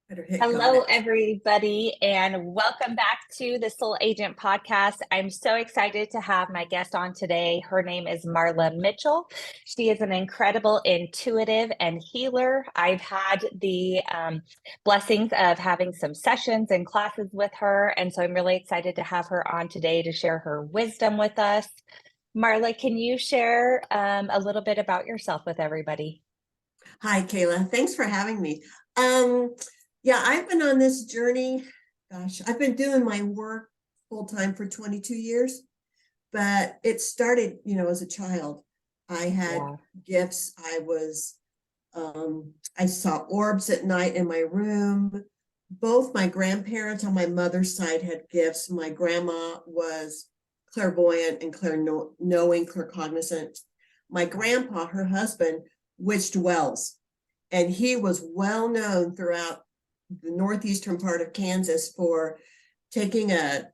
Better hit got Hello, it. everybody, and welcome back to the Soul Agent podcast. I'm so excited to have my guest on today. Her name is Marla Mitchell. She is an incredible intuitive and healer. I've had the blessings of having some sessions and classes with her, and so I'm really excited to have her on today to share her wisdom with us. Marla, can you share a little bit about yourself with everybody? Hi, Kayla. Thanks for having me. Um, yeah, I've been on this journey. Gosh, I've been doing my work full time for 22 years, but it started, as a child. I had Yeah. gifts. I saw orbs at night in my room. Both my grandparents on my mother's side had gifts. My grandma was clairvoyant and knowing, claircognizant. My grandpa, her husband, witched wells, and he was well known throughout the northeastern part of Kansas for taking a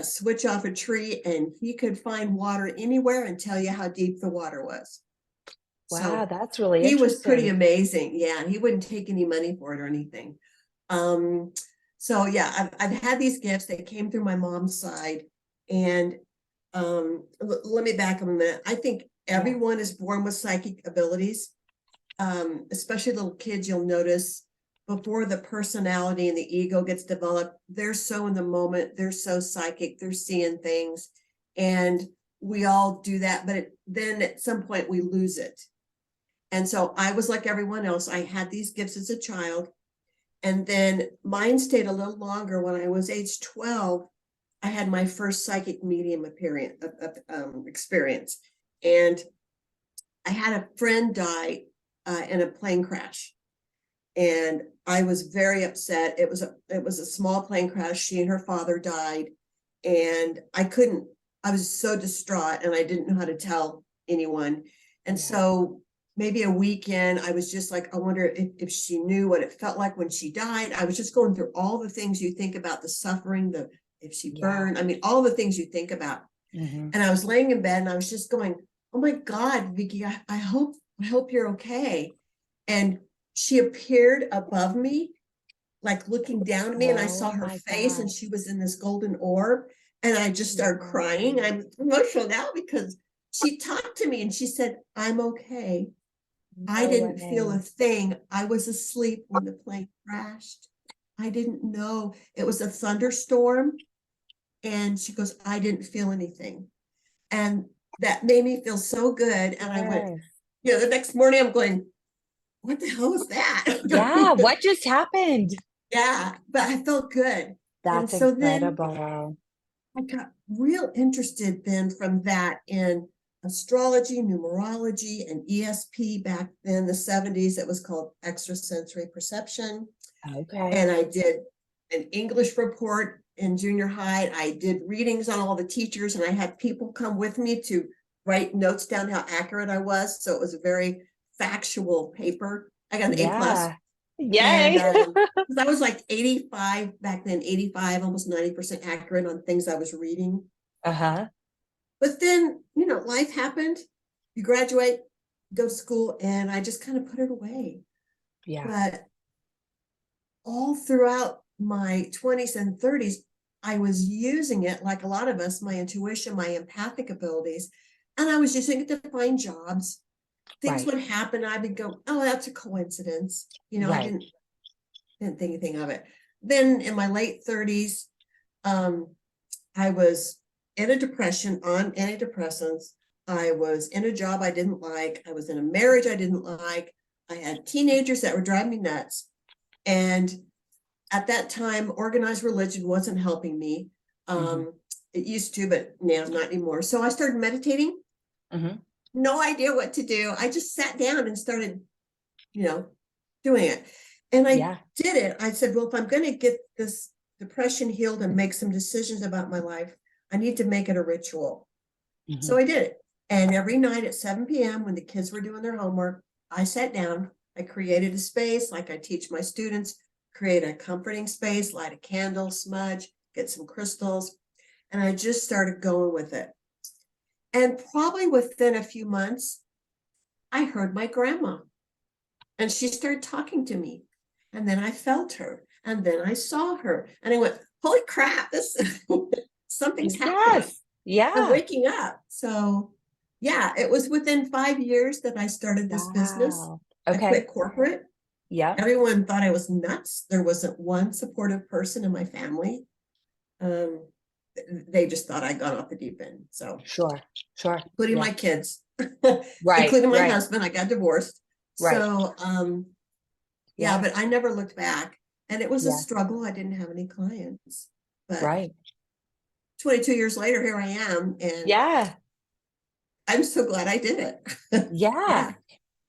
switch off a tree, and he could find water anywhere and tell you how deep the water was. Wow, So that's really he was pretty interesting. amazing. Yeah, he wouldn't take any money for it or anything. Um, so yeah, I've had these gifts that came through my mom's side, and let me back up a minute. I think Yeah. everyone is born with psychic abilities, especially little kids. You'll notice before the personality and the ego gets developed, they're so in the moment, they're so psychic, they're seeing things, and we all do that. But then at some point we lose it. And so I was like everyone else. I had these gifts as a child, and then mine stayed a little longer. When I was age 12, I had my first psychic medium experience. And I had a friend die in a plane crash. And I was very upset. It was a small plane crash. She and her father died. And I was so distraught, and I didn't know how to tell anyone. And Yeah. so maybe a weekend, I was just like, I wonder if she knew what it felt like when she died. I was just going through all the things you think about, the suffering, if she Yeah. burned, I mean, all the things you think about. Hmm. And I was laying in bed and I was just going, oh my God, Vicky, I hope you're okay. And she appeared above me, like looking down at me, and I saw Oh her my face, and God. she was in this golden orb. And I just started crying. Wow. I'm emotional now because she talked to me and she said, I'm okay. I No didn't feel a way. thing. I was asleep when the plane crashed. I didn't know. It was a thunderstorm. And she goes, I didn't feel anything. And that made me feel so good. And I went, Yes. the next morning I'm going, what the hell was Yeah. that? What just happened? Yeah, but I felt good. And That's so then incredible. I got real interested then from that in astrology, numerology, and ESP. Back then, the 70s, it was called extrasensory perception. Okay. And I did an English report in junior high. I did readings on all the teachers, and I had people come with me to write notes down how accurate I was. So it was a very factual paper. I got an A plus. Yeah. And Yay. 'cause I was like 85 back then, 85, almost 90% accurate on things I was reading. Uh-huh. But then, life happened. You graduate, go to school, and I just kind of put it away. Yeah. But all throughout my 20s and 30s, I was using it, like a lot of us, my intuition, my empathic abilities, and I was using it to find jobs. Things Right. would happen. I would go, oh, that's a coincidence. I Right. didn't think anything of it. Then in my late 30s, um, I was in a depression on antidepressants. I was in a job I didn't like. I was in a marriage I didn't like. I had teenagers that were driving me nuts. And at that time, organized religion wasn't helping me. Hmm. It used to, but now not anymore. So I started meditating. Hmm. No idea what to do. I just sat down and started, you know, doing it. And I Yeah. did it. I said, well, if I'm going to get this depression healed and make some decisions about my life, I need to make it a ritual. So Hmm. I did it. And every night at 7 p.m., when the kids were doing their homework, I sat down. I created a space like I teach my students, create a comforting space, light a candle, smudge, get some crystals. And I just started going with it. And probably within a few months, I heard my grandma, and she started talking to me. And then I felt her. And then I saw her and I went, holy crap, this something's happening. Yes. I'm Yeah. waking up. So yeah, it was within 5 years that I started this business. Wow. I Okay. quit corporate. Yep. Everyone thought I was nuts. There wasn't one supportive person in my family. Um, they just thought I'd gone off the deep end. So, Sure. Sure. including Yeah. my kids, Right. including my Right. husband, I got divorced. Right. So, yeah, Yeah. but I never looked back. And it was a Yeah. struggle. I didn't have any clients. But Right. 22 years later, here I am. And Yeah. I'm so glad I did it. Yeah. Yeah.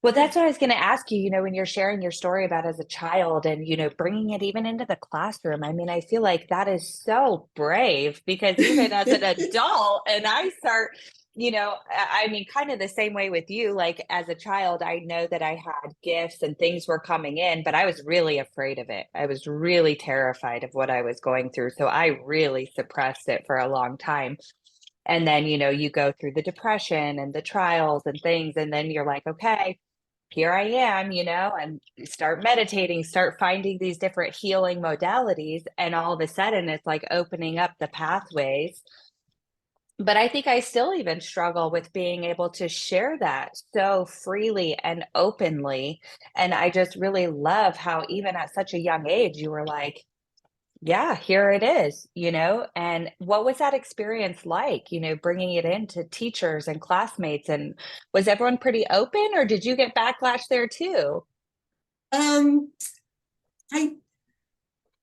Well, Yeah. that's what I was going to ask you, when you're sharing your story about as a child and, bringing it even into the classroom. I mean, I feel like that is so brave because even as an adult, and I start, I mean, kind of the same way with you, like as a child, I know that I had gifts and things were coming in, but I was really afraid of it. I was really terrified of what I was going through. So I really suppressed it for a long time. And then, you go through the depression and the trials and things, and then you're like, okay, here I am, and you start meditating, start finding these different healing modalities. And all of a sudden, it's like opening up the pathways. But I think I still even struggle with being able to share that so freely and openly. And I just really love how, even at such a young age, you were like, yeah, here it is, and what was that experience like, bringing it into teachers and classmates? And was everyone pretty open or did you get backlash there too? um, I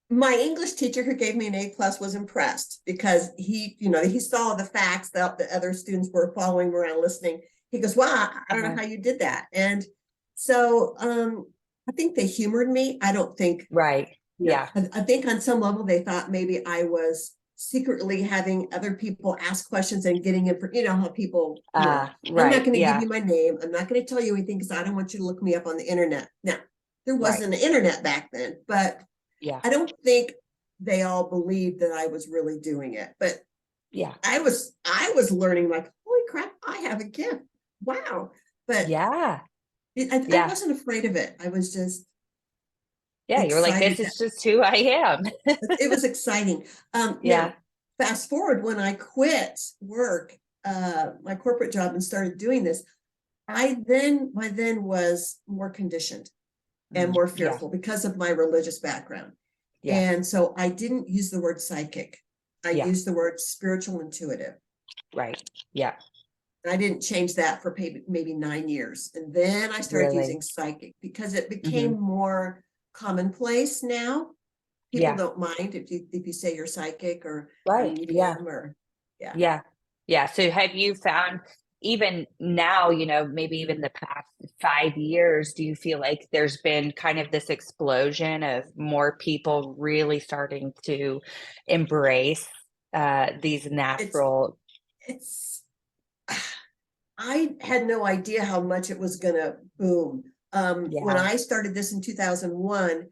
my English teacher who gave me an A+ was impressed because he saw the facts that the other students were following around listening. He goes, wow, I don't know Uh-huh. how you did that. And so I think they humored me. I don't think, Right. Yeah. I think on some level they thought maybe I was secretly having other people ask questions and getting in for, how people, I'm not Right. going to give Yeah. you my name. I'm not going to tell you anything because I don't want you to look me up on the internet. Now, there Right. wasn't an internet back then, but Yeah. I don't think they all believed that I was really doing it, but Yeah. I was learning like, holy crap, I have a gift. Wow. But Yeah. I Yeah. wasn't afraid of it. I was just Yeah. You were like, excited this that is just who I am. it was exciting. Yeah. Now fast forward when I quit work, my corporate job and started doing this, by then was more conditioned and more Yeah. fearful because of my religious background. Yeah. And so I didn't use the word psychic. I Yeah. used the word spiritual intuitive. Right. Yeah. And I didn't change that for maybe 9 years. And then I started Really. using psychic because it Hmm. became more commonplace now. People Yeah. don't mind if you say you're psychic or a Right. Yeah. medium or yeah. Yeah. Yeah. So have you found even now, maybe even the past 5 years, do you feel like there's been kind of this explosion of more people really starting to embrace these It's natural? it's I had no idea how much it was gonna boom. When Yeah. I started this in 2001,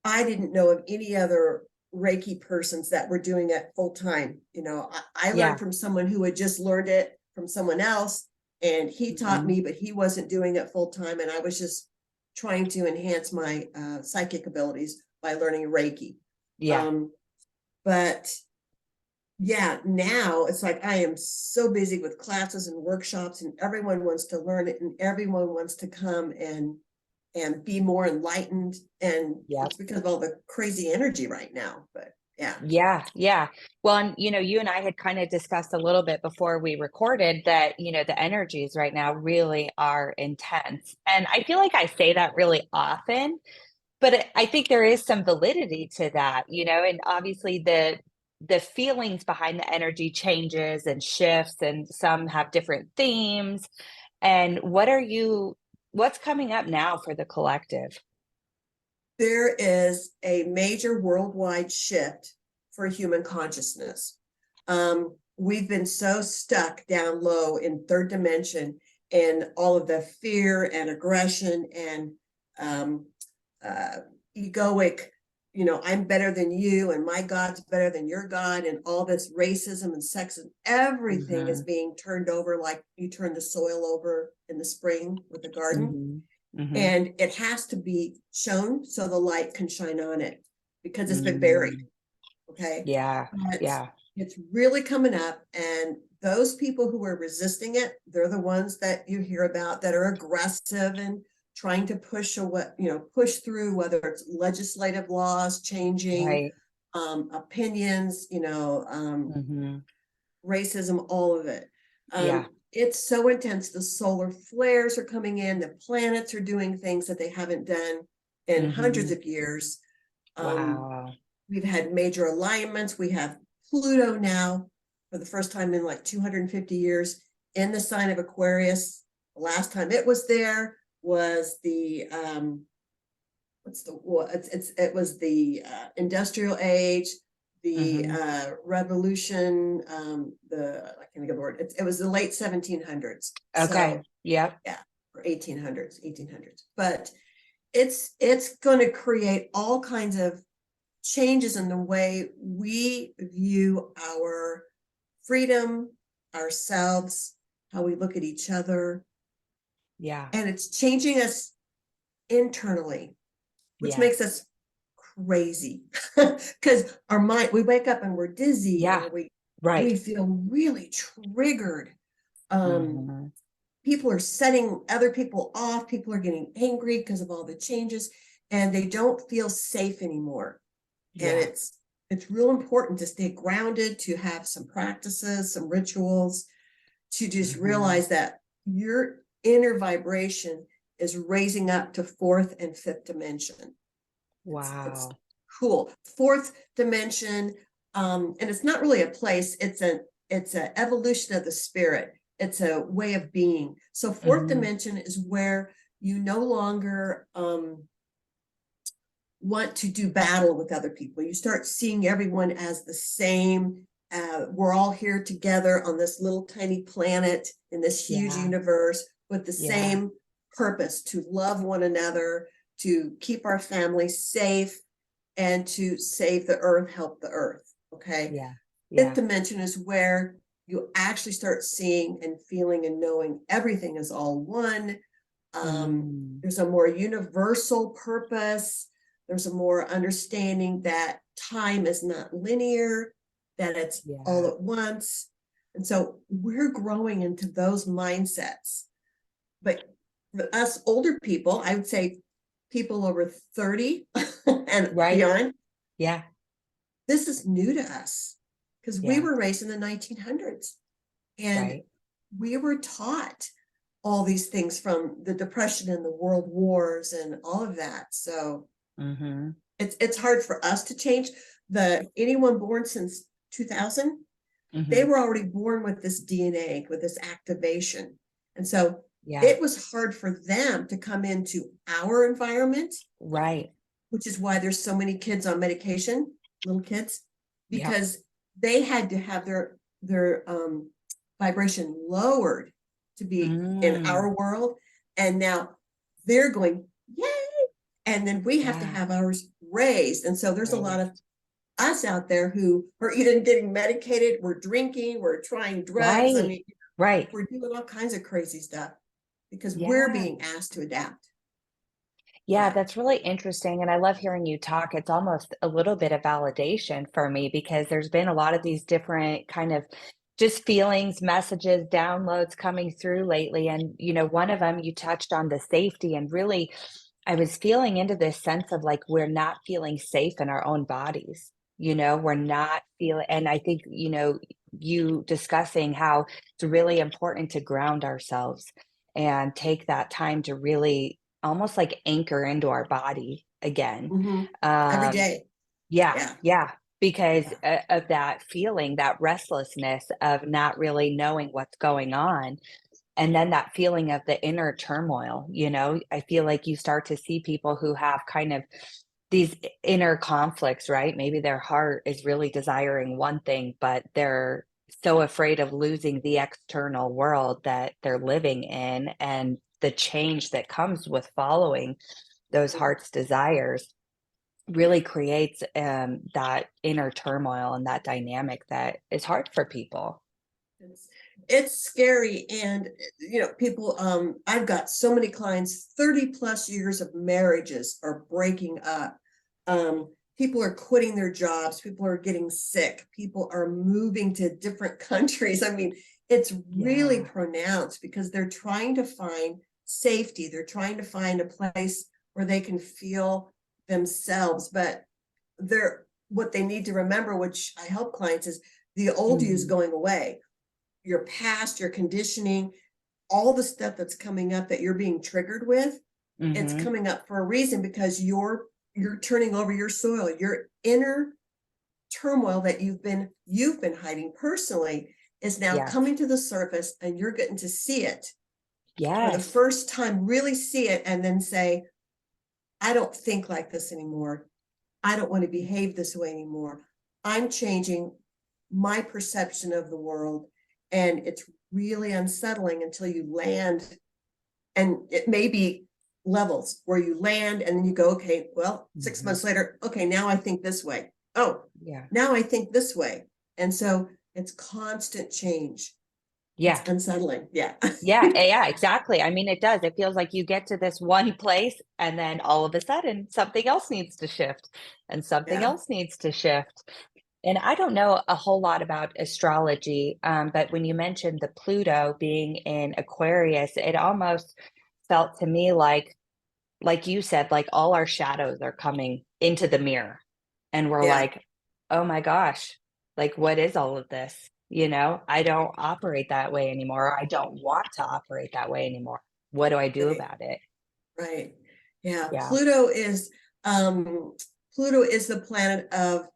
I didn't know of any other Reiki persons that were doing it full time. I learned Yeah. from someone who had just learned it from someone else, and he taught Mhm. me, but he wasn't doing it full time. And I was just trying to enhance my psychic abilities by learning Reiki. Yeah. Um, but yeah, now it's like I am so busy with classes and workshops, and everyone wants to learn it, and everyone wants to come and be more enlightened. And Yeah. it's because of all the crazy energy right now. But yeah, Yeah, yeah. Well, and you and I had kind of discussed a little bit before we recorded that, the energies right now really are intense. And I feel like I say that really often, but I think there is some validity to that, and obviously the feelings behind the energy changes and shifts, and some have different themes. And what's coming up now for the collective? there is a major worldwide shift for human consciousness. We've been so stuck down low in third dimension and all of the fear and aggression and um, uh, egoic, I'm better than you and my God's better than your God, and all this racism and sexism, everything is Hmm. being turned over like you turn the soil over in the spring with the garden. Hmm. Hmm. And it has to be shown so the light can shine on it, because it's been buried. Mm. Okay. Yeah. But Yeah. it's really coming up. And those people who are resisting it, they're the ones that you hear about that are aggressive and trying to push through, whether it's legislative laws changing, Right. opinions, Hmm. racism, all of it. Yeah. It's so intense. The solar flares are coming in, the planets are doing things that they haven't done in hundreds Hmm. of years. Um, Wow. we've had major alignments. We have Pluto now for the first time in like 250 years in the sign of Aquarius. The last time it was there was the it was the industrial age, the Hmm. revolution, I can't think of the word. It was the late 1700s. Okay. So Yep. yeah, or 1800s. But it's going to create all kinds of changes in the way we view our freedom, ourselves, how we look at each other, Yeah. and it's changing us internally, which Yeah. makes us crazy because our mind, we wake up and we're dizzy, Yeah. or we Right. feel really triggered. um Hmm. People are setting other people off, people are getting angry because of all the changes, and they don't feel safe anymore. And Yeah. it's real important to stay grounded, to have some practices, some rituals, to just Hmm. realize that your inner vibration is raising up to fourth and fifth dimension. It's Wow. cool. Fourth dimension, and it's not really a place. It's an evolution of the spirit. It's a way of being. So fourth Hmm. dimension is where you no longer want to do battle with other people. You start seeing everyone as the same. We're all here together on this little tiny planet in this huge Yeah. universe with the Yeah. same purpose: to love one another, to keep our families safe, and to save the earth, help the earth. Okay. Yeah. Fifth Yeah. dimension is where you actually start seeing and feeling and knowing everything is all one. Mm. There's a more universal purpose. There's a more understanding that time is not linear, that it's all Yeah. at once. And so we're growing into those mindsets. But for us older people, I would say people over 30 and Right. beyond, Yeah. this is new to us because we Yeah. were raised in the 1900s and Right. we were taught all these things from the Depression and the World Wars and all of that. So Hmm. it's hard for us to change. Anyone born since 2000, they Hmm. were already born with this DNA, with this activation. And so Yeah. it was hard for them to come into our environment, Right. which is why there's so many kids on medication, little kids, Yep. because they had to have their vibration lowered to be in Mm. our world. And now they're going, yay. And then we have to Yeah. have ours raised. And so there's a lot of Right. us out there who are either getting medicated, we're drinking, we're trying drugs. I Right. mean, Right. we're doing all kinds of crazy stuff because we're Yeah. being asked to adapt. Yeah, Yeah. that's really interesting. And I love hearing you talk. It's almost a little bit of validation for me because there's been a lot of these different kind of just feelings, messages, downloads coming through lately. And, one of them you touched on the safety, and really, I was feeling into this sense of like we're not feeling safe in our own bodies. We're not feeling, and I think, you discussing how it's really important to ground ourselves and take that time to really almost like anchor into our body again. Mm-hmm. Every Um, day. yeah, Yeah. yeah, because Yeah. of that feeling, that restlessness of not really knowing what's going on. And then that feeling of the inner turmoil, I feel like you start to see people who have kind of these inner conflicts, right? Maybe their heart is really desiring one thing, but they're so afraid of losing the external world that they're living in and the change that comes with following those heart's desires really creates that inner turmoil and that dynamic that is hard for people. It's, it's scary. And, people, I've got so many clients, 30 plus years of marriages are breaking up. people are quitting their jobs, people are getting sick, people are moving to different countries. I mean, it's really pronounced because they're trying to find safety. They're trying to find a place where they can feel themselves. But what they need to remember, which I help clients, is the old you is going away. Your past, your conditioning, all the stuff that's coming up that you're being triggered with, it's coming up for a reason, because you're turning over your soil, your inner turmoil that you've been hiding personally is now coming to the surface, and you're getting to see it for the first time, really see it, and then say, I don't think like this anymore. I don't want to behave this way anymore. I'm changing my perception of the world. And it's really unsettling until you land. And it may be levels where you land and then you go, okay, well, 6 months later, okay, now I think this way. Oh, now I think this way. And so it's constant change. Yeah. It's unsettling. Yeah. Yeah, exactly. I mean, it does. It feels like you get to this one place and then all of a sudden something else needs to shift and something else needs to shift. And I don't know a whole lot about astrology, but when you mentioned the Pluto being in Aquarius, it almost felt to me like you said, like all our shadows are coming into the mirror and we're like, oh my gosh, like what is all of this? You know, I don't operate that way anymore. I don't want to operate that way anymore. What do I do Right. about it? Right. Yeah. Yeah. Pluto is the planet of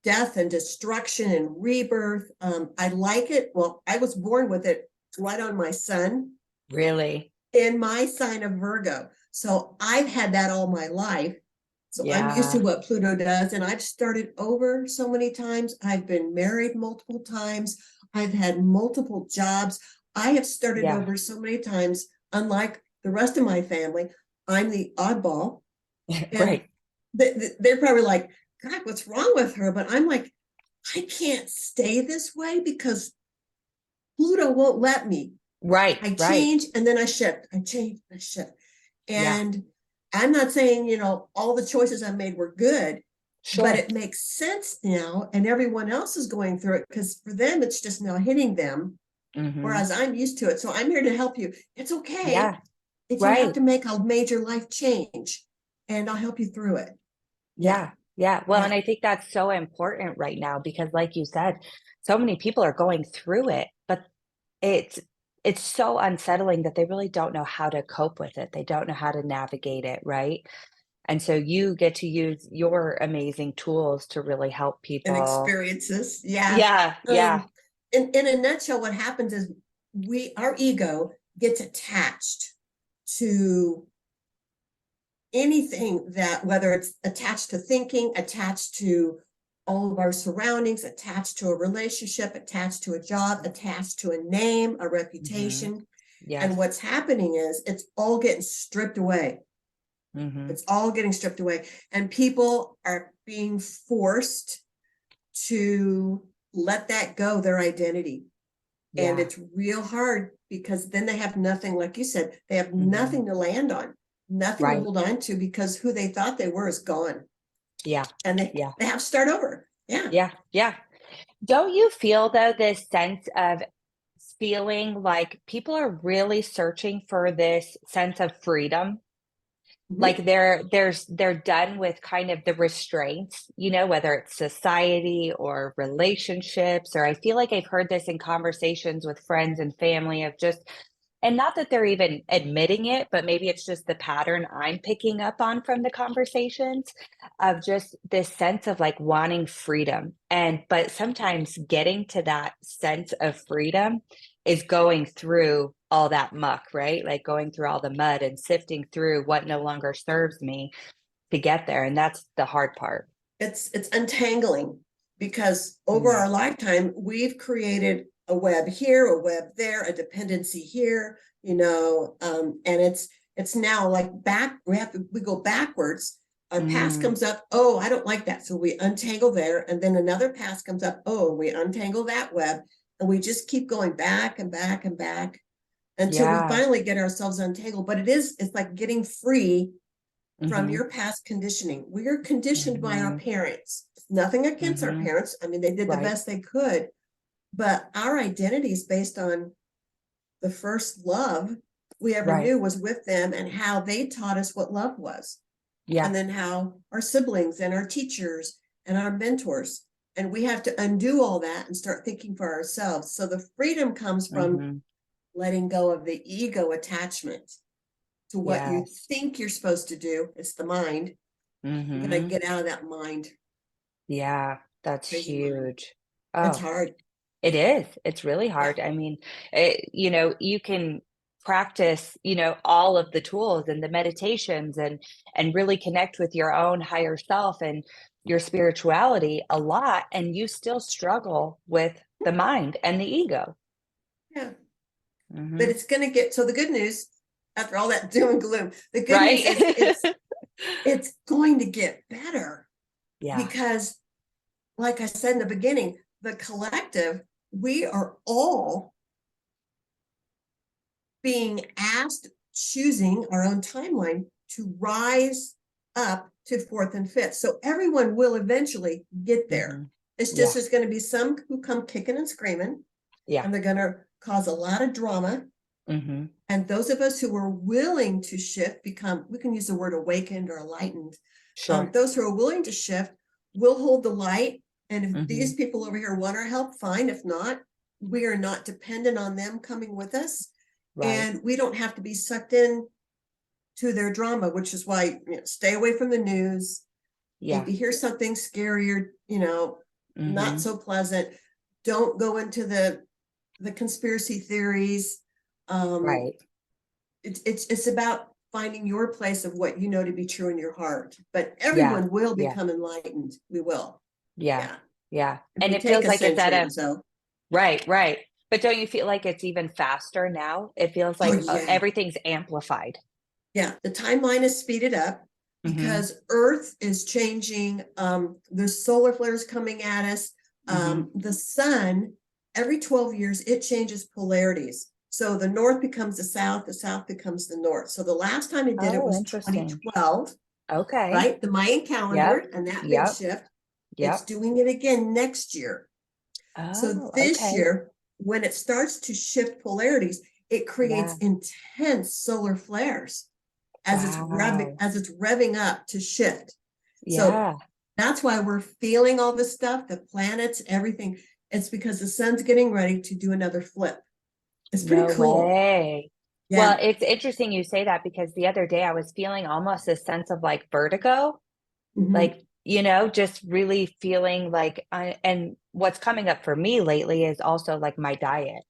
death and destruction and rebirth. I like it. Well, I was born with it right on my sun. Really? In my sign of Virgo. So I've had that all my life. So I'm used to what Pluto does. And I've started over so many times. I've been married multiple times. I've had multiple jobs. I have started over so many times. Unlike the rest of my family, I'm the oddball. And Right. they're probably like, God, what's wrong with her? But I'm like, I can't stay this way because Pluto won't let me. Right. I Right. change and then I shift. I change, I shift. And I'm not saying, all the choices I made were good, but it makes sense now. And everyone else is going through it because for them, it's just now hitting them. Whereas I'm used to it. So I'm here to help you. It's okay if you have to make a major life change, and I'll help you through it. Yeah. Well, and I think that's so important right now because like you said, so many people are going through it, but it's it's so unsettling that they really don't know how to cope with it. They don't know how to navigate it, right? And so you get to use your amazing tools to really help And people. experiences. Yeah. Yeah. In a nutshell, what happens is our ego gets attached to anything, that whether it's attached to thinking, attached to all of our surroundings, attached to a relationship, attached to a job, attached to a name, a reputation. And what's happening is it's all getting stripped away. It's all getting stripped away. And people are being forced to let that go, their identity. And it's real hard because then they have nothing, like you said, they have nothing to land on, nothing to hold on to, because who they thought they were is gone. And they have to start over. Yeah. Don't you feel though this sense of feeling like people are really searching for this sense of freedom? Like they're done with kind of the restraints, you know, whether it's society or relationships, or I feel like I've heard this in conversations with friends and family of just, and not that they're even admitting it, but maybe it's just the pattern I'm picking up on from the conversations of just this sense of like wanting freedom. But sometimes getting to that sense of freedom is going through all that muck, right? Like going through all the mud and sifting through what no longer serves me to get there. And that's the hard part. It's untangling, because over our lifetime, we've created a web here, a web there, a dependency here, and it's now like we go backwards. Our past comes up. Oh, I don't like that. So we untangle there. And then another past comes up. Oh, we untangle that web. And we just keep going back and back and back until we finally get ourselves untangled. But it's like getting free from Mhm. your past conditioning. We are conditioned by our Mhm. parents. Nothing against our Mhm. parents. I mean, they did the Right. best they could, but our identity is based on the first love we ever Right. knew was with them and how they taught us what love was. Yeah. And then how our siblings and our teachers and our mentors. And we have to undo all that and start thinking for ourselves. So the freedom comes from Mhm. letting go of the ego attachment to what you Yes. think you're supposed to do. It's the mind. You got to Mhm. get out of that mind, Yeah, that's crazy mind. huge. It's Oh, hard. it is. It's really Yeah. hard. I mean, you can practice, all of the tools and the meditations and really connect with your own higher self and your spirituality a lot, and you still struggle with the mind and the ego. Yeah. But Hmm. it's going to get, so the good news, after all that doom and gloom, the good news Right? is it's going to get better Yeah. because, like I said in the beginning, the collective, we are all being asked, choosing our own timeline to rise up to fourth and fifth. So everyone will eventually get there. Hmm. It's just Yeah. there's going to be some who come kicking and screaming, Yeah. and they're going to cause a lot of drama. Hmm. And those of us who are willing to shift become, we can use the word awakened or enlightened. Sure. Those who are willing to shift will hold the light. And if these Hmm. people over here want our help, fine. If not, we are not dependent on them coming with us. Right. And we don't have to be sucked in to their drama, which is why, stay away from the news. If Yeah. you hear something scary or, not Hmm. so pleasant, don't go into the conspiracy theories. Um, Right. it's about finding your place of what you know to be true in your heart. But Yeah. everyone will Yeah. become enlightened. We will. Yeah. Yeah. Yeah. It And may it take feels a like it's at century or a so. right, right. But don't you feel like it's even faster now? It feels Oh like yeah. everything's amplified. Yeah. The timeline is speeded up Mhm. because Earth is changing. There's solar flares coming at us. Mhm. The sun, every 12 years, it changes polarities. So the north becomes the south becomes the north. So the last time it did it Oh, was interesting. 2012, Okay. right? The Mayan calendar Yep. and that big Yep. shift. It's Yep. doing it again next year. So Oh, this okay. year, when it starts to shift polarities, it creates Yeah. intense solar flares Wow. as it's revving up to shift. So Yeah. that's why we're feeling all this stuff, the planets, everything. It's because the sun's getting ready to do another flip. It's pretty No cool. way. Well, Yeah. it's interesting you say that because the other day I was feeling almost a sense of like vertigo. Mhm. Like, just really feeling like and what's coming up for me lately is also like my diet.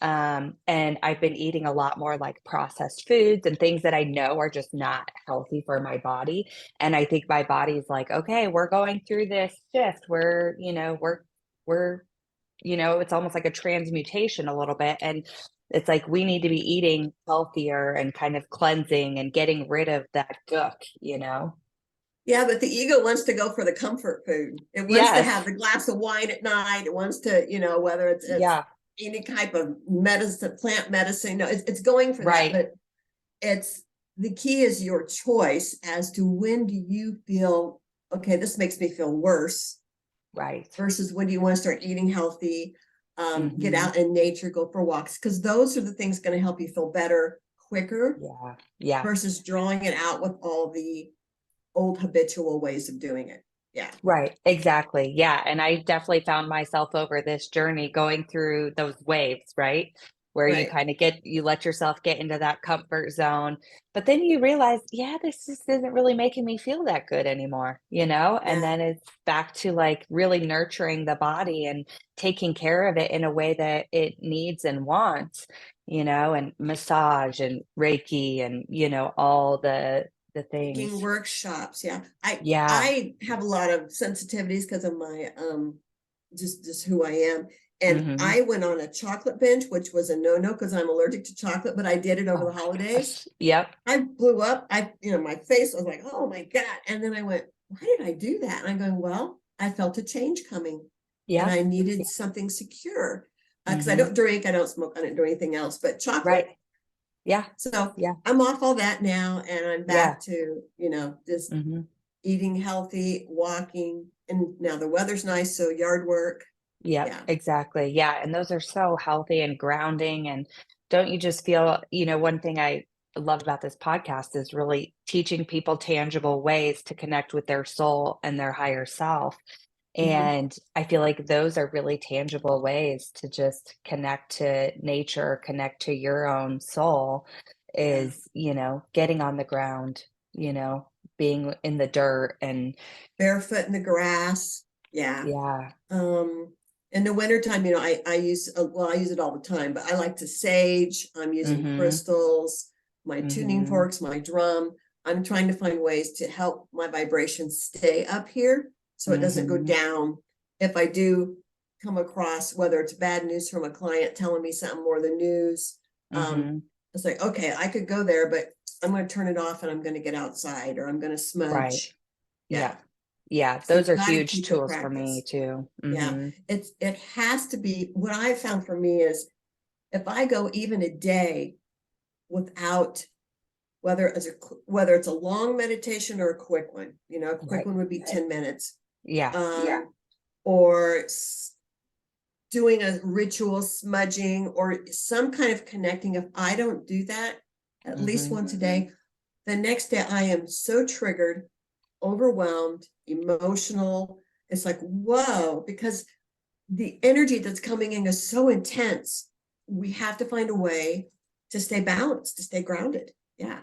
And I've been eating a lot more like processed foods and things that I know are just not healthy for my body. And I think my body's like, okay, we're going through this shift. It's almost like a transmutation a little bit. And it's like we need to be eating healthier and kind of cleansing and getting rid of that gunk. Yeah, but the ego wants to go for the comfort food. It wants to have Yes. the glass of wine at night. It wants to, whether it's Yeah. any type of medicine, plant medicine. No, it's going for that. Right. But it's the key is your choice as to when do you feel, okay, this makes me feel worse, Right. versus when do you want to start eating healthy, get Mhm. out in nature, go for walks, because those are the things going to help you feel better quicker Yeah. Yeah. versus drawing it out with all the old habitual ways of doing it. Yeah. Right. Exactly. Yeah. And I definitely found myself over this journey going through those waves, right? Where you Right. kind of you let yourself get into that comfort zone. But then you realize, yeah, this just isn't really making me feel that good anymore. And Yeah. then it's back to like really nurturing the body and taking care of it in a way that it needs and wants, and massage and Reiki and all the Taking things. workshops. Yeah. Yeah. I have a lot of sensitivities because of my just who I am. And Hmm. I went on a chocolate binge, which was a no-no because I'm allergic to chocolate, but I did it over Oh the my holidays. gosh. Yep. I blew up. My face was like, oh my God. And then I went, why did I do that? And I'm going, well, I felt a change coming and Yeah. I needed something secure because I Hmm. don't drink, I don't smoke, I don't do anything else. But chocolate, Right. Yeah. So Yeah. I'm off all that now, and I'm Yeah. back to, just Hmm. eating healthy, walking, and now the weather's nice, so yard work. Yep, Yeah. exactly. Yeah, and those are so healthy and grounding, and don't you just feel, one thing I love about this podcast is really teaching people tangible ways to connect with their soul and their higher self. Mhm. And I feel like those are really tangible ways to just connect to nature, connect to your own soul Yeah. is, getting on the ground, you know, being in the dirt and Barefoot in the grass. Yeah. yeah. Um, in the wintertime, I use, well, I use it all the time, but I like to sage. I'm using Mhm. crystals, my tuning Mhm. forks, my drum. I'm trying to find ways to help my vibrations stay up here so it doesn't go Mhm. down. If I do come across, whether it's bad news from a client telling me something more than news, um, Mhm. it's like, okay, I could go there, but I'm going to turn it off and I'm going to get outside, or I'm going to Right. smudge. Yeah. Yeah. Yeah, So those you've are got to huge keep the tools for me practice. too. Yeah, Mhm. it has to be. What I found for me is if I go even a day without, whether it's a long meditation or a quick one, a quick Right. one would be 10 minutes, Yeah. Yeah. Or doing a ritual smudging or some kind of connecting. If I don't do that at least Mhm. once a day, the next day I am so triggered, overwhelmed, emotional. It's like, whoa, because the energy that's coming in is so intense. We have to find a way to stay balanced, to stay grounded. Yeah.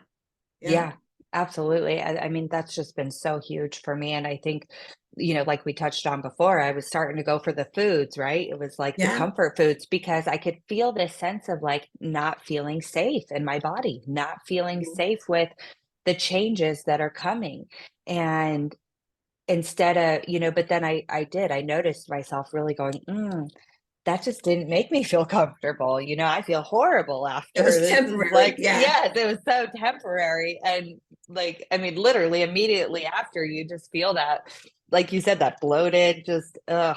Yeah. Yeah, absolutely. I mean, that's just been so huge for me. And I think, like we touched on before, I was starting to go for the foods, right? It was like the Yeah. comfort foods because I could feel this sense of like not feeling safe in my body, not feeling Mhm. safe with the changes that are coming. And instead of, but then I noticed myself really going, that just didn't make me feel comfortable, I feel horrible It after. was This is temporary. like Yeah. yes, it was so temporary, and, like, I mean, literally immediately after, you just feel that, like you said, that bloated, just, ugh,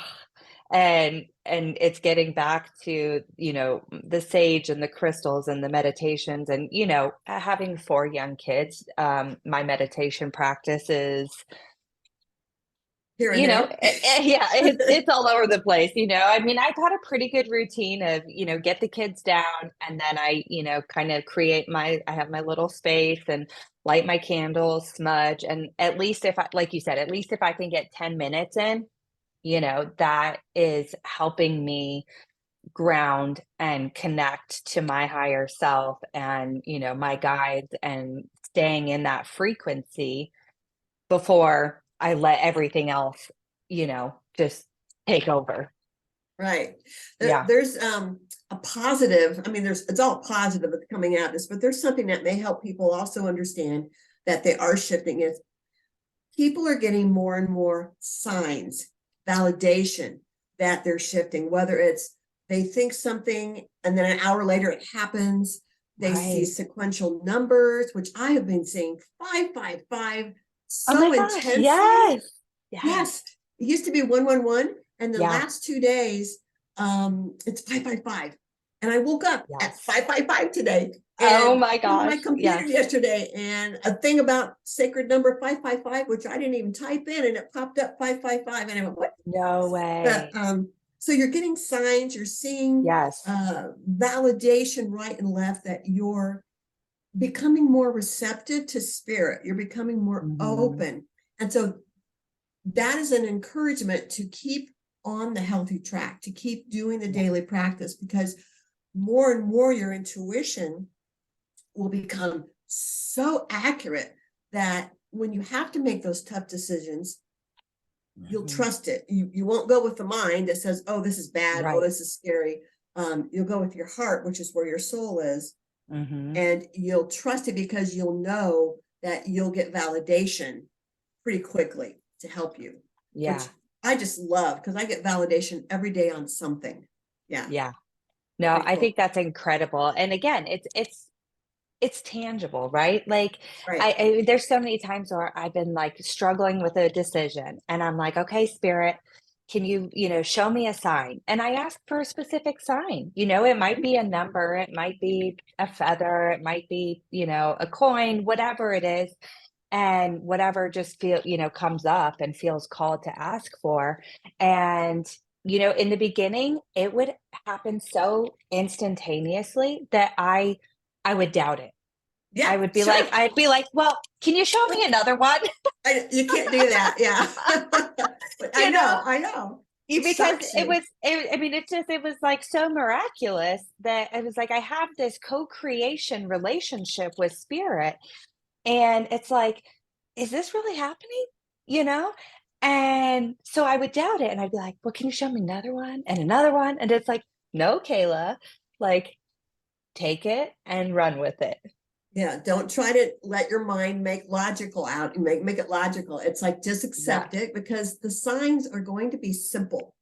and it's getting back to, the sage and the crystals and the meditations and, having 4 young kids, my meditation practice is Here and there. yeah, it's all over the place, I mean, I've got a pretty good routine of, get the kids down and then I, kind of I have my little space and light my candles, smudge, and at least if I like you said, at least if I can get 10 minutes in, that is helping me ground and connect to my higher self and, my guides and staying in that frequency before I let everything else, just take over. Right. Yeah. There's a positive, I mean, it's all positive that's coming at us, but there's something that may help people also understand that they are shifting is people are getting more and more signs, validation that they're shifting, whether it's they think something and then an hour later it happens. They see Right. sequential numbers, which I have been seeing 555 Oh my so gosh, intensely. yes. Yes. Yes, it used to be 111, and the Yeah. last 2 days, it's 555. And I woke up at Yes. 555 today Oh and my went to my gosh, computer yes. yesterday, and a thing about sacred number 555, which I didn't even type in, and it popped up 555, and I went, what? No But way. so you're getting signs, you're seeing Yes. validation right and left that you're becoming more receptive to spirit, you're becoming more Mhm. open. And so that is an encouragement to keep on the healthy track, to keep doing the Yeah. daily practice, because more and more your intuition will become so accurate that when you have to make those tough decisions, you'll Mhm. trust it. You won't go with the mind that says, oh, this is bad, oh, Right. this is scary. You'll go with your heart, which is where your soul is, Mhm. and you'll trust it because you'll know that you'll get validation pretty quickly to help you, which Yeah. I just love because I get validation every day on something. Yeah, Yeah. No, pretty I cool. think that's incredible, and again, it's tangible, right? Like Right. there's so many times where I've been like struggling with a decision and I'm like, okay, spirit, can you, show me a sign? And I ask for a specific sign. It might be a number, it might be a feather, it might be, a coin, whatever it is. And whatever just comes up and feels called to ask for. And, in the beginning, it would happen so instantaneously that I would doubt it. Yeah, sure. I'd be like, well, can you show me another one? You can't do that. Yeah. But I know. Because Shocks you. it was like so miraculous that I was like, I have this co-creation relationship with spirit. And it's like, is this really happening? You know? And so I would doubt it. And I'd be like, well, can you show me another one and another one? And it's like, no, Kayla, like, take it and run with it. Yeah, don't try to let your mind make logical out and make it logical. It's like just accept it, because the signs are going to be simple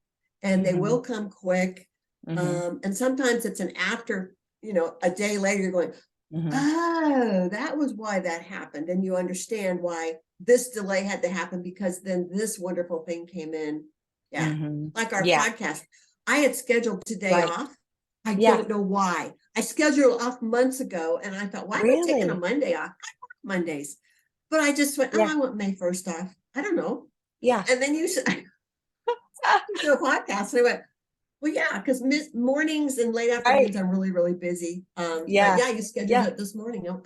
and they will come quick. And sometimes it's an after, a day later, you're going, oh, that was why that happened. And you understand why this delay had to happen, because then this wonderful thing came in. Yeah. Like our podcast. I had scheduled today off. I don't know why. I scheduled off months ago, and I thought, why am I taking a Monday off? I work Mondays. But I just went, I want May 1st off. I don't know. Yeah. And then you said, do a podcast. And I went, well, yeah, because mornings and late afternoons, I'm really, really busy. But you scheduled it this morning. Oh,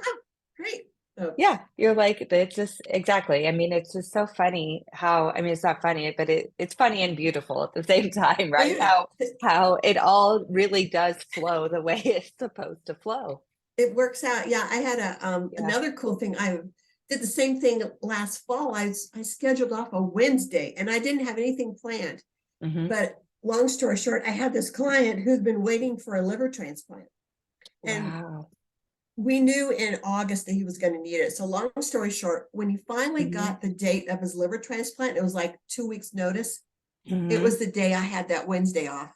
great. So. Yeah, you're like, it's just exactly. It's just so funny how, it's not funny, but it's funny and beautiful at the same time, right? Yeah. How it all really does flow the way it's supposed to flow. It works out. Yeah, I had another cool thing. I did the same thing last fall. I scheduled off a Wednesday, and I didn't have anything planned. But long story short, I had this client who's been waiting for a liver transplant. And we knew in August that he was going to need it. So long story short, when he finally got the date of his liver transplant, it was like 2 weeks notice. It was the day I had that Wednesday off.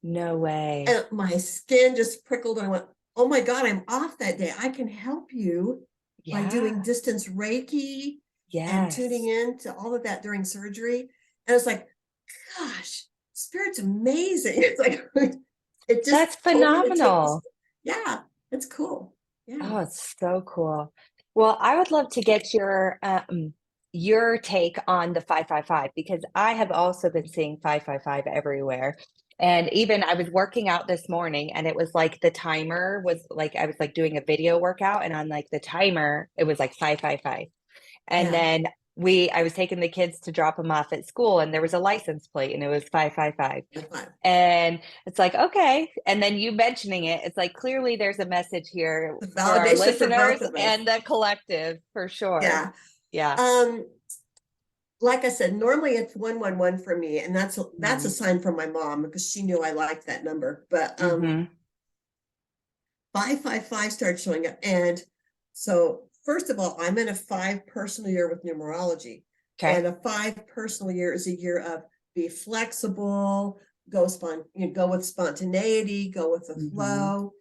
No way. And my skin just prickled, and I went, oh my God, I'm off that day. I can help you by doing distance Reiki and tuning in to all of that during surgery. And it's like, gosh, Spirit's amazing. It's like, it just, that's phenomenal. Yeah, it's cool. Yeah. Oh, it's so cool. Well, I would love to get your take on the 555, because I have also been seeing 555 everywhere. And even I was working out this morning, and it was like the timer was like, I was like doing a video workout, and on like the timer, it was like 555. And then I was taking the kids to drop them off at school, and there was a license plate, and it was 555. And it's like, okay. And then you mentioning it, it's like, clearly there's a message here for our listeners and the collective, for sure. Yeah. Yeah. Like I said, normally it's 111 for me, and that's a sign from my mom, because she knew I liked that number. But 555 started showing up. And so first of all, I'm in a 5 personal year with numerology. And a 5 personal year is a year of be flexible, go with spontaneity, go with the flow.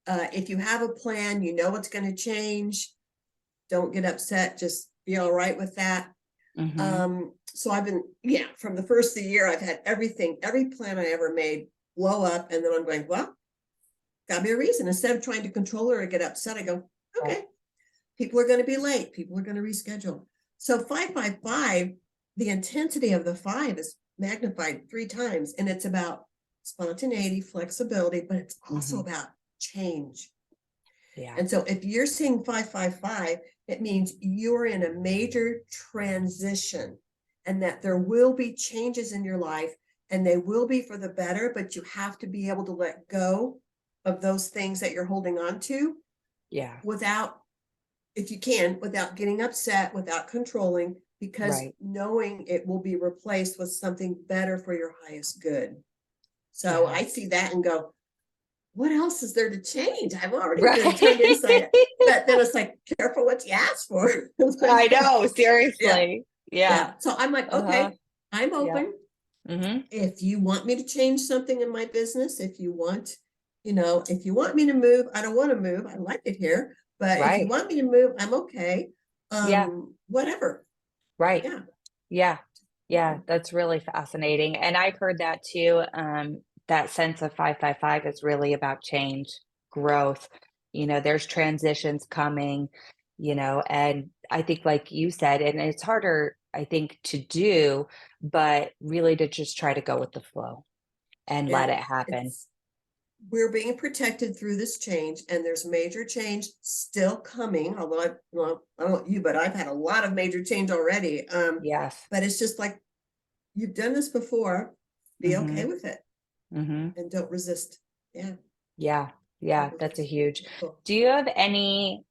If you have a plan, you know what's going to change. Don't get upset. Just be all right with that. So I've been, from the first of the year, I've had every plan I ever made blow up. And then I'm going, well, gotta be a reason. Instead of trying to control her or get upset, I go, okay, people are going to be late. People are going to reschedule. So 555, the intensity of the 5 is magnified 3 times. And it's about spontaneity, flexibility, but it's also about change. Yeah. And so if you're seeing 555, it means you're in a major transition, and that there will be changes in your life, and they will be for the better, but you have to be able to let go of those things that you're holding on to. Yeah. If you can, without getting upset, without controlling, because knowing it will be replaced with something better for your highest good. So I see that and go, what else is there to change? I've already been turned inside. But then it's like, careful what you ask for. I know, seriously. Yeah. So I'm like, okay, I'm open. If you want me to change something in my business, if you want me to move, I don't want to move. I like it here. But if you want me to move, I'm okay. Whatever. Right. Yeah. Yeah, that's really fascinating. And I've heard that too. That sense of 555 is really about change, growth. There's transitions coming, and I think, like you said, and it's harder, I think, to do, but really to just try to go with the flow and let Yeah, it happen. it's we're being protected through this change, and there's major change still coming. Although I don't know you, but I've had a lot of major change already. Yes. But it's just like you've done this before. Be okay Hmm. with it Hmm. and don't resist. Yeah, Yeah. Yeah. don't That's a resist. huge. Cool. Do you have any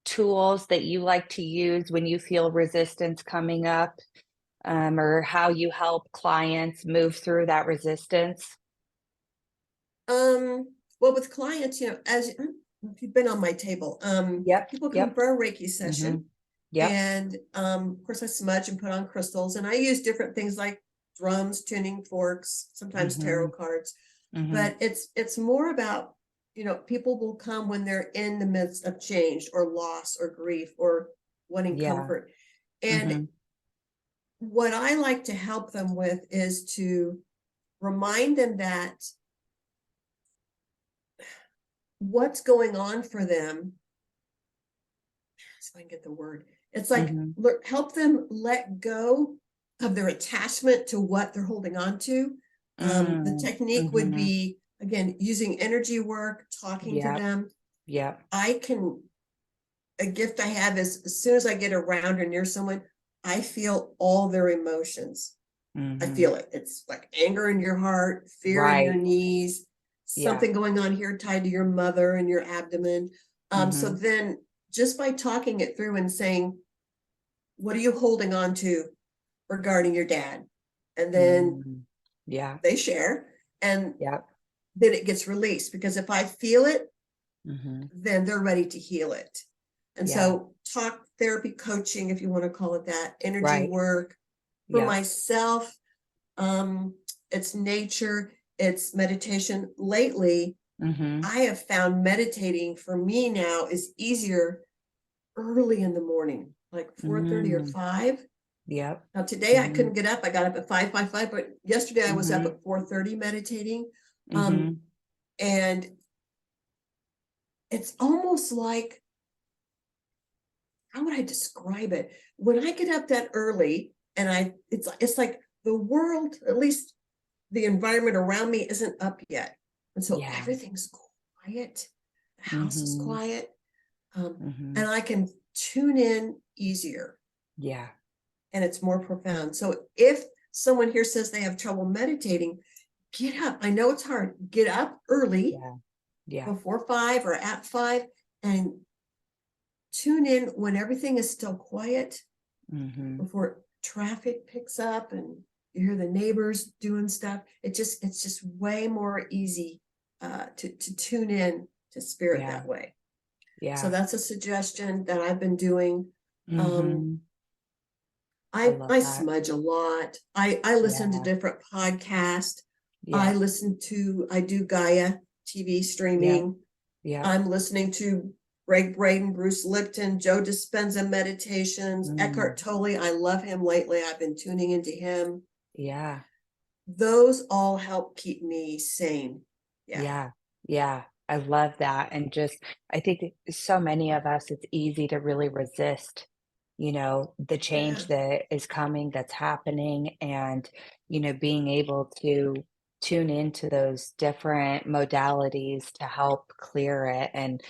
tools that you like to use when you feel resistance coming up? Or how you help clients move through that resistance? Well, with clients, as if you've been on my table, Yep, people come yep. for a Reiki Mhm. session, Yep. and of course I smudge and put on crystals, and I use different things like drums, tuning forks, sometimes tarot Mhm. cards. Mhm. But it's more about, people will come when they're in the midst of change or loss or grief or wanting Yeah. comfort. And Mhm. what I like to help them with is to remind them that what's going on for them, so I can get the word. It's like Mhm. help them let go of their attachment to what they're holding on to. The Mm. technique would Mhm. be, again, using energy work, talking to Yep. them. Yep. A gift I have is as soon as I get around or near someone, I feel all their emotions. I Mhm. feel it. It's like anger in your heart, fear in your Right. knees, Yeah. something going on here tied to your mother and your abdomen. So Mhm. then just by talking it through and saying, what are you holding on to regarding your dad? And then Mm. Yeah. they share, and Yep. then it gets released, because if I feel it, Mhm. then they're ready to heal it. And Yeah. so talk therapy, coaching, if you want to call it that, energy Right. work for Yep. myself. Um, it's nature, it's meditation. Lately, Mhm. I have found meditating for me now is easier early in the morning, like 4:30 or Mm. 5. Yep. Now today I Mhm. couldn't get up. I got up at 5:55, but yesterday I was up Mhm. at 4:30 meditating. Um, Mhm. and it's almost like, how would I describe it? When I get up that early, and it's like the world, at least the environment around me, isn't up yet. And so Yeah. everything's quiet. The house is Mhm. quiet. Mhm. And I can tune in easier, Yeah. and it's more profound. So if someone here says they have trouble meditating, get up. I know it's hard. Get up early Yeah. Yeah. before 5 or at 5, and tune in when everything is still quiet, Mhm. before traffic picks up and you hear the neighbors doing stuff. It's just way more easy to tune in to spirit Yeah. that way. So Yeah. that's a suggestion that I've been doing. Um, Mhm. I I love I that. smudge a lot. I listen to Yeah. different podcasts. Yeah. I do Gaia TV Yeah. streaming. Yeah. I'm listening to Greg Braden, Bruce Lipton, Joe Dispenza meditations, Mm. Eckhart Tolle. I love him lately. I've been tuning into him. Yeah. Those all help keep me sane. Yeah. Yeah. Yeah. I love that. And just, I think so many of us, it's easy to really resist, the change Yeah. that is coming, that's happening, and, being able to tune into those different modalities to help clear it. And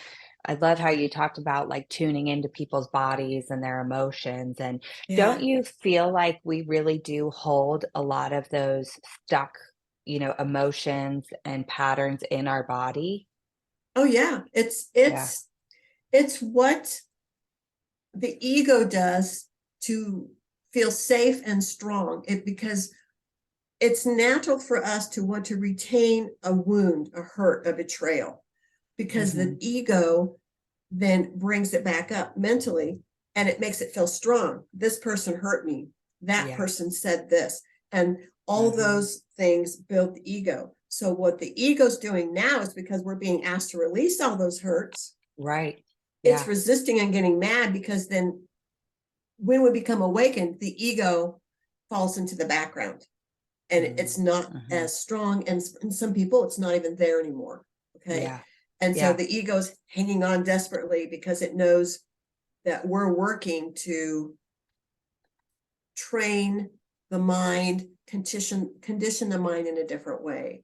I love how you talked about like tuning into people's bodies and their emotions. And don't Yeah. you feel like we really do hold a lot of those stuck, emotions and patterns in our body? Oh yeah. Yeah. It's what the ego does to feel safe and strong. Because it's natural for us to want to retain a wound, a hurt, a betrayal, because the Mhm. ego then brings it back up mentally, and it makes it feel strong. This person hurt me. That Yeah. person said this. And all Mhm. those things build the ego. So, what the ego's doing now is, because we're being asked to release all those hurts, Right. it's Yeah. resisting and getting mad, because then when we become awakened, the ego falls into the background and it's not as strong. And some people, it's not even there anymore. Okay. Yeah. And so Yeah. the ego's hanging on desperately because it knows that we're working to train the mind, condition the mind in a different way.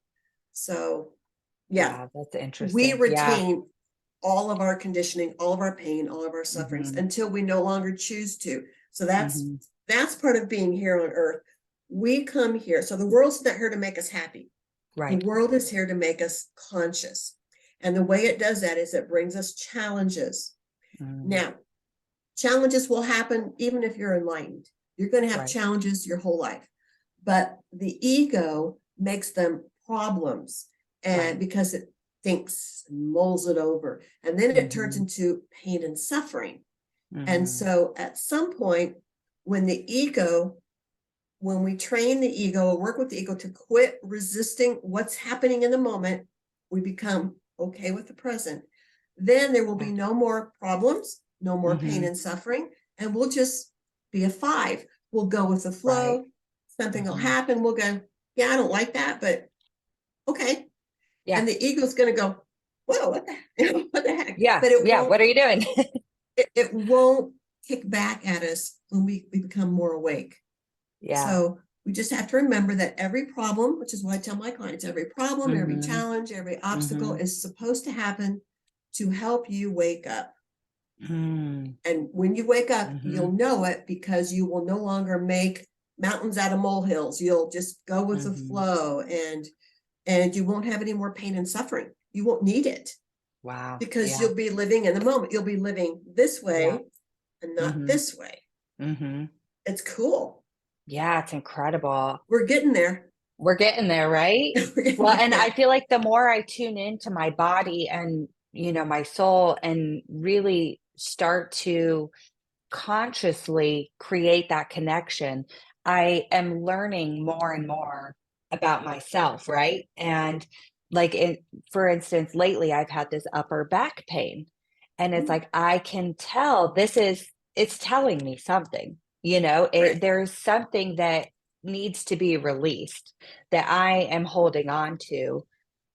So yeah, That's we interesting. Yeah. retain all of our conditioning, all of our pain, all of our sufferings until we no longer choose to. So that's part of being here on earth. We come here. So the world's not here to make us happy. Right. The world is here to make us conscious. And the way it does that is it brings us challenges. Now, challenges will happen even if you're enlightened. You're going to have challenges your whole life. But the ego makes them problems, and because it thinks and mulls it over, and then it turns into pain and suffering. And so at some point, when we train the ego or work with the ego to quit resisting what's happening in the moment, we become okay with the present. Then there will be no more problems, no more pain and suffering, and we'll just be a 5. We'll go with the flow. Something will happen. We'll go, yeah, I don't like that, but okay. Yeah. And the ego's going to go, whoa, what the heck? Yeah. But it won't, what are you doing? it won't kick back at us when we become more awake. Yeah. So we just have to remember that every problem, which is what I tell my clients, every problem, every challenge, every obstacle is supposed to happen to help you wake up. And when you wake up, you'll know it because you will no longer make mountains out of molehills. You'll just go with the flow, and you won't have any more pain and suffering. You won't need it. Wow. Because you'll be living in the moment. You'll be living this way and not this way. It's cool. Yeah, it's incredible. We're getting there. We're getting there, right? Well, and I feel like the more I tune into my body and, my soul, and really start to consciously create that connection, I am learning more and more about myself, right? And like, for instance, lately I've had this upper back pain, and it's like I can tell it's telling me something. There's something that needs to be released that I am holding on to.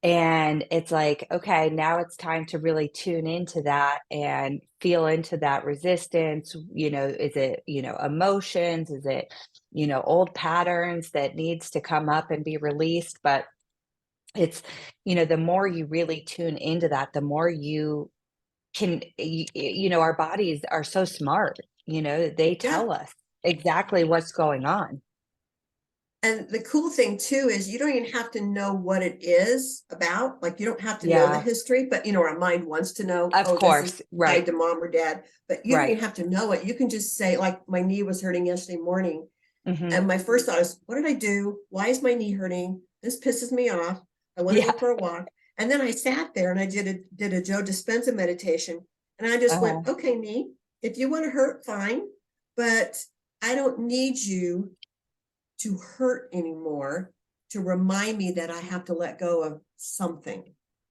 And it's like, okay, now it's time to really tune into that and feel into that resistance. Is it, emotions? Is it, old patterns that needs to come up and be released? But it's, the more you really tune into that, the more you can, our bodies are so smart, they tell us exactly what's going on. And the cool thing too is you don't even have to know what it is about. Like you don't have to know the history, but our mind wants to know. Of course, this is tied to mom or dad. But you don't even have to know it. You can just say, like, my knee was hurting yesterday morning, and my first thought is, what did I do? Why is my knee hurting? This pisses me off. I want to go for a walk. And then I sat there and I did a Joe Dispenza meditation, and I just went, okay, knee, if you want to hurt, fine, but I don't need you to hurt anymore to remind me that I have to let go of something,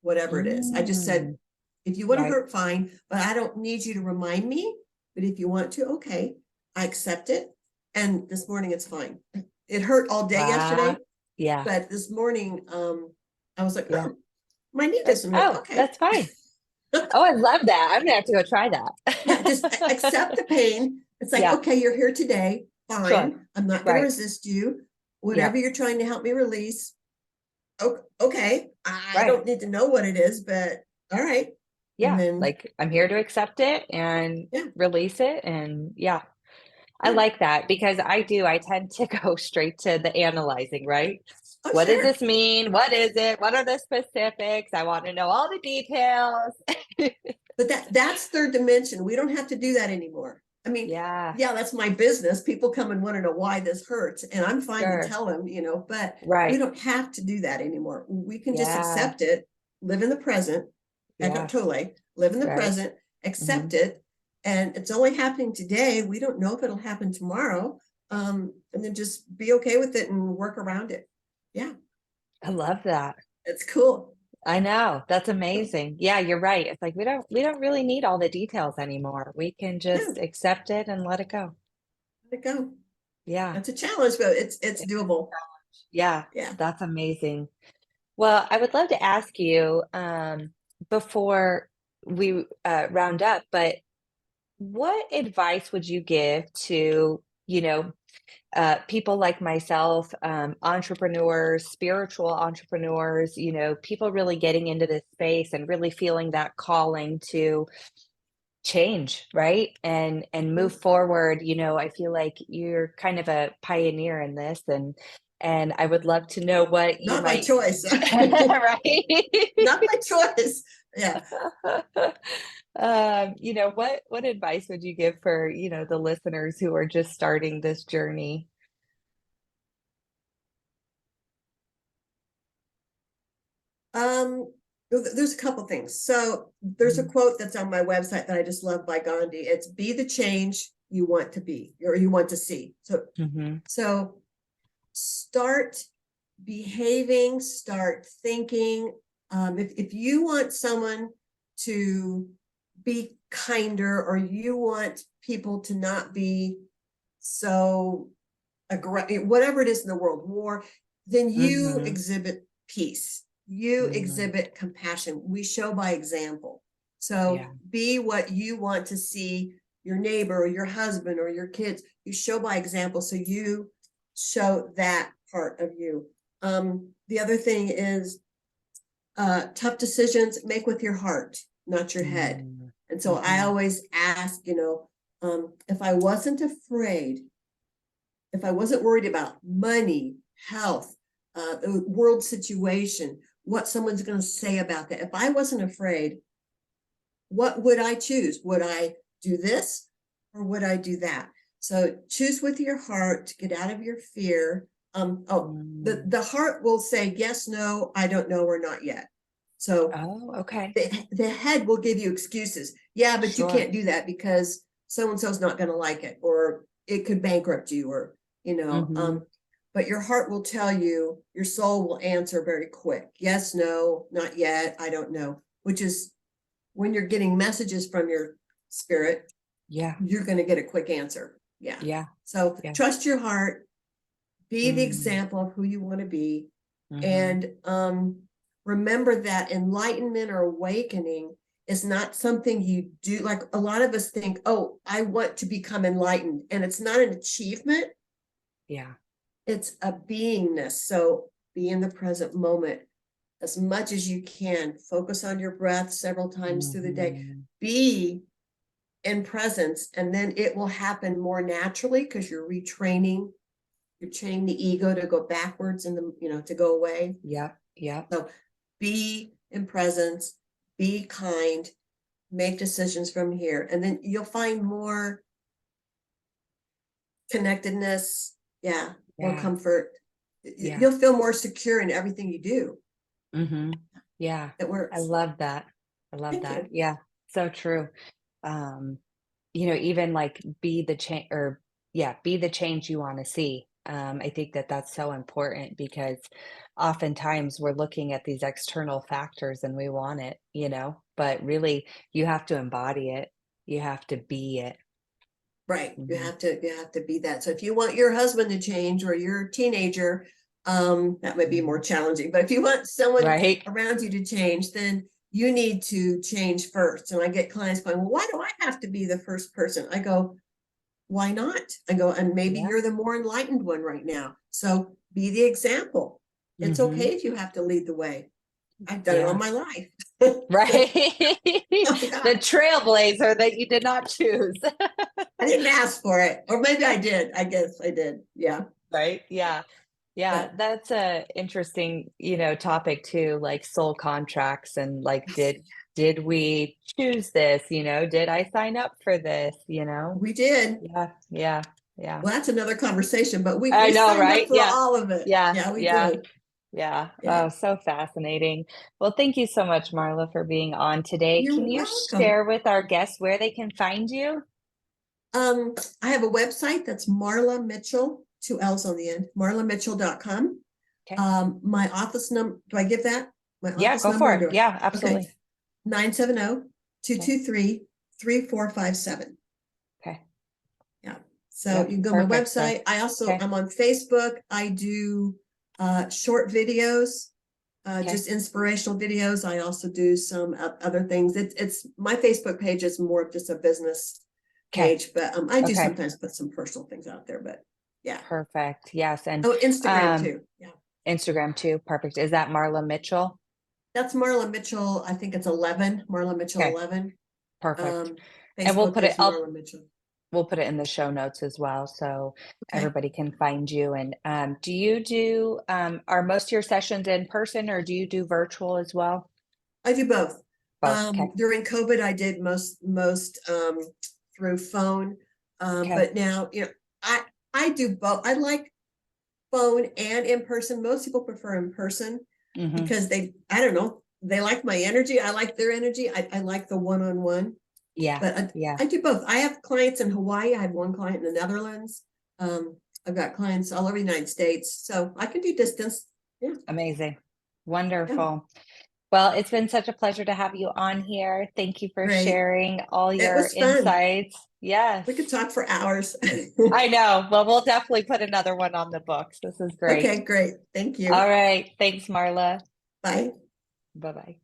whatever it is. I just said, if you want to hurt, fine, but I don't need you to remind me. But if you want to, okay, I accept it. And this morning it's fine. It hurt all day yesterday. Yeah. But this morning, I was like, oh, my knee doesn't hurt. Okay. That's fine. Oh, I love that. I'm gonna have to go try that. Yeah, just accept the pain. It's like, okay, you're here today. Fine. Sure. I'm not going to resist you. Whatever you're trying to help me release. Okay. I don't need to know what it is, but all right. Yeah. Then, like, I'm here to accept it and release it. And I like that because I tend to go straight to the analyzing, right? What does this mean? What is it? What are the specifics? I want to know all the details. But that's third dimension. We don't have to do that anymore. I mean, that's my business. People come and want to know why this hurts, and I'm fine to tell them, but we don't have to do that anymore. We can just accept it, live in the present, Eckhart Tolle, live in the present, accept it, and it's only happening today. We don't know if it'll happen tomorrow, and then just be okay with it and work around it. Yeah. I love that. It's cool. I know. That's amazing. Yeah, you're right. It's like we don't really need all the details anymore. We can just accept it and let it go. Let it go. Yeah. It's a challenge, but it's doable. Yeah. Yeah. That's amazing. Well, I would love to ask you before we round up, but what advice would you give to, people like myself, entrepreneurs, spiritual entrepreneurs, people really getting into this space and really feeling that calling to change, right? And move Mhm. forward. I feel like you're kind of a pioneer in this, and I would love to know what you Not my might choice. right? Not my choice. Yeah. What advice would you give for, the listeners who are just starting this journey? Um, there's a couple things. So there's a Mhm, quote that's on my website that I just love by Gandhi. It's be the change you want to be or you want to see. mhm, So start behaving, start thinking. If you want someone to be kinder or you want people to not be so aggressive, whatever it is in the world, war, then you mhm, exhibit peace. You mhm. exhibit compassion. We show by example. So Yeah, be what you want to see your neighbor or your husband or your kids. You show by example. So you show that part of you. The other thing is tough decisions make with your heart, not your head. mm, And so I mhm, always ask, if I wasn't afraid, if I wasn't worried about money, health, the world situation, what someone's going to say about that, if I wasn't afraid, what would I choose? Would I do this or would I do that? So choose with your heart to get out of your fear. mm. The heart will say yes, no, I don't know, or not yet. So Oh, okay. the head will give you excuses. Yeah, but you Sure. can't do that because so and so's not going to like it, or it could bankrupt you, or you know. Mhm. But your heart will tell you, your soul will answer very quick. Yes, no, not yet, I don't know. Which is when you're getting messages from your spirit, Yeah, you're going to get a quick answer. Yeah. yeah, So yeah. trust your heart, be the Mm, example of who you want to be, mhm. and remember that enlightenment or awakening is not something you do. Like a lot of us think, oh, I want to become enlightened. And it's not an achievement, Yeah. it's a beingness. So be in the present moment as much as you can. Focus on your breath several times through the day. Mhm. Be in presence, and then it will happen more naturally because you're training the ego to go backwards and to go away. Yep, yep. So be in presence, be kind, make decisions from here, and then you'll find more connectedness. Yeah, more Yeah, comfort. yeah. You'll feel more secure in everything you do. Mhm. Yeah. It I works. love that. I love Thank that. you. Yeah, so true. Um, even like be the change or yeah, be the change you want to see. I think that that's so important because oftentimes we're looking at these external factors and we want it, but really you have to embody it. You have to be it. Right. Mhm. You have to be that. So if you want your husband to change or your teenager, that might be more Mhm. challenging. But if you want someone Right? around you to change, then you need to change first. And I get clients going, well, why do I have to be the first person? I go, why not? I go, and maybe Yeah. you're the more enlightened one right now. So be the example. It's Mhm. okay if you have to lead the way. I've done it all Yeah. my life. Right. Oh The God, trailblazer that you did not choose. I didn't ask for it. Or maybe I did. I guess I did. Yeah. Right? Yeah. Yeah, But that's a interesting, topic too, like soul contracts and like did we choose this, Did I sign up for this, we did. Yeah, yeah, yeah. Well, that's another conversation, but we I know, signed up right? for Yeah. all of it. Yeah, Yeah, we yeah, did. yeah. Yeah. Oh, so fascinating. Well, thank you so much, Marla, for being on today. You're Can you welcome. share with our guests where they can find you? I have a website that's Marla Mitchell, two L's on the end, marlamitchell.com. Okay. My office number, do I give that? My Yeah, office go for number, or it. do Yeah, I? Okay. absolutely. 970 Okay. 223 3457. Okay. Yeah. So Yep, you can go to my perfect. So, website. okay, I'm on Facebook. I do short videos, okay, just inspirational videos. I also do some other things. It's my Facebook page is more of just a business okay, page, but I do okay, sometimes put some personal things out there. But yeah. perfect. Yes, and Oh, Instagram um, too. Yeah. Instagram too. Perfect. Is that Marla Mitchell? That's Marla Mitchell. I think it's 11, Marla Mitchell Okay, 11. perfect. Um, And we'll Facebook put it. is Marla Mitchell. We'll put it in the show notes as well, so Okay. everybody can find you. And do you do? Are most of your sessions in person, or do you do virtual as well? I do both. Both. Okay. During COVID, I did most through phone. Okay. But now, I do both. I like phone and in person. Most people prefer in person Hmm. because I don't know, they like my energy. I like their energy. I like the one-on-one, Yeah. but Yeah. I do both. I have clients in Hawaii. I have one client in the Netherlands. I've got clients all over the United States, so I can do distance. Yeah, Amazing. yeah, Wonderful. Well, it's been such a pleasure to have you on here. Thank you for great. sharing all It your was fun. insights. Yes. We could talk for hours. I know. Well, we'll definitely put another one on the books. This is great. Okay, great. Thank All you. right. Thanks, Marla. Bye. Bye bye.